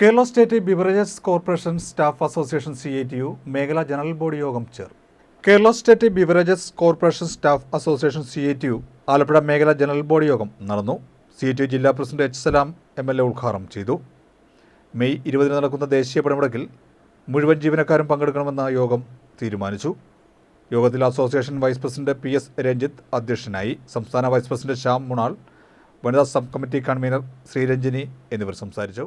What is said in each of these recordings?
Kerala state beverages corporation staff association CITU മേഖലാ general body യോഗം ചേർന്നു. Kerala state beverages corporation staff association CITU Alappuzha മേഖലാ general body യോഗം നടന്നു. CITU ജില്ലാ പ്രസിഡന്റ് H. സലാം MLA ഉദ്ഘാടനം ചെയ്തു. മെയ് 20 നടക്കുന്ന ദേശീയ പണിമുടക്കിൽ മുഴുവൻ ജീവനക്കാരും പങ്കെടുക്കണമെന്ന് യോഗം തീരുമാനിച്ചു. യോഗത്തിൽ association vice president PS Ranjith അധ്യക്ഷനായി. സംസ്ഥാന വൈസ് പ്രസിഡന്റ് ശ്യാം മുണാൾ, വനിതാ സബ് കമ്മിറ്റി കൺവീനർ ശ്രീരഞ്ജിനി എന്നിവർ സംസാരിച്ചു.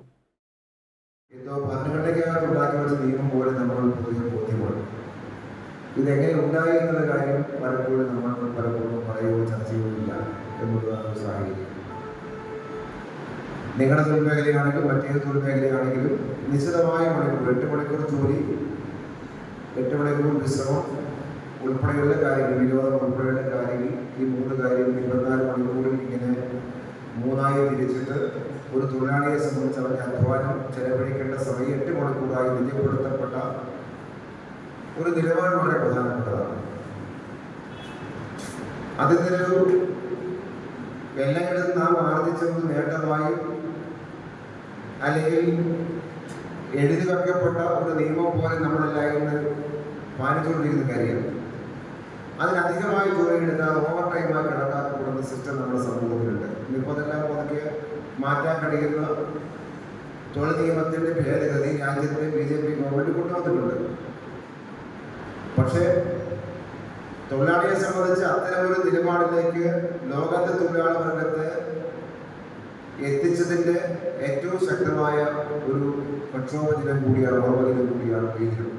ഭരണഘടനയ്ക്കകത്ത് ഉണ്ടാക്കി വെച്ച നിയമം പോലെ നമ്മൾ പൊതുവെ ബോധ്യപ്പെടും. ഇതെങ്ങനെ ഉണ്ടായി എന്നുള്ള കാര്യം പലപ്പോഴും പറയുകയോ ചർച്ച ചെയ്യുകയില്ല എന്നുള്ളതാണ് സാഹചര്യം. നിങ്ങളുടെ തൊഴിൽ മേഖലയാണെങ്കിലും മറ്റേത് തൊഴിൽ മേഖലയാണെങ്കിലും നിശ്ചിതമായ മണിക്കൂർ 8 മണിക്കൂർ ജോലി, 8 മണിക്കൂർ വിശ്രമം ഉൾപ്പെടെയുള്ള കാര്യങ്ങൾ, വിനോദം ഉൾപ്പെടെയുള്ള കാര്യങ്ങൾ, ഈ 3 കാര്യങ്ങൾ 24 മണിക്കൂറിൽ ഇങ്ങനെ 3ആയി തിരിച്ചിട്ട് ഒരു തൊഴിലാളിയെ സംബന്ധിച്ച് അവരുടെ അധ്വാനം ചെലവഴിക്കേണ്ട സമയം 8 മണിക്കൂറായി നിജപ്പെടുത്തപ്പെട്ട ഒരു നിലപാട് വളരെ പ്രധാനപ്പെട്ടതാണ്. അതിനൊരു എല്ലായിടത്തും നാം ആർജിച്ചത് നേട്ടമായി അല്ലെങ്കിൽ എഴുതി വെക്കപ്പെട്ട ഒരു നിയമം പോലെ നമ്മളെല്ലാവരും പാലിച്ചുകൊണ്ടിരിക്കുന്ന കാര്യമാണ്. അതിനധികമായി ജോലി എടുത്താൽ ഓവർ ടൈമായി കണക്കാക്കപ്പെടുന്ന സിസ്റ്റം നമ്മുടെ സമൂഹത്തിലുണ്ട്. ഇപ്പോൾ അതെല്ലാം പതുക്കെ മാറ്റാൻ കഴിയുന്ന തൊഴിൽ നിയമത്തിൻ്റെ ഭേദഗതി രാജ്യത്തെ BJP ഗവൺമെൻറ് കൊണ്ടുവന്നിട്ടുണ്ട്. പക്ഷേ തൊഴിലാളിയെ സംബന്ധിച്ച് അത്തരമൊരു നിലപാടിലേക്ക് ലോകത്തെ തൊഴിലാളി വർഗത്തെ എത്തിച്ചതിൻ്റെ ഏറ്റവും ശക്തമായ ഒരു പ്രക്ഷോഭ ദിനം കൂടിയാണ്, ഓർമ്മ ദിനം കൂടിയാണ് ഈ ദിനം.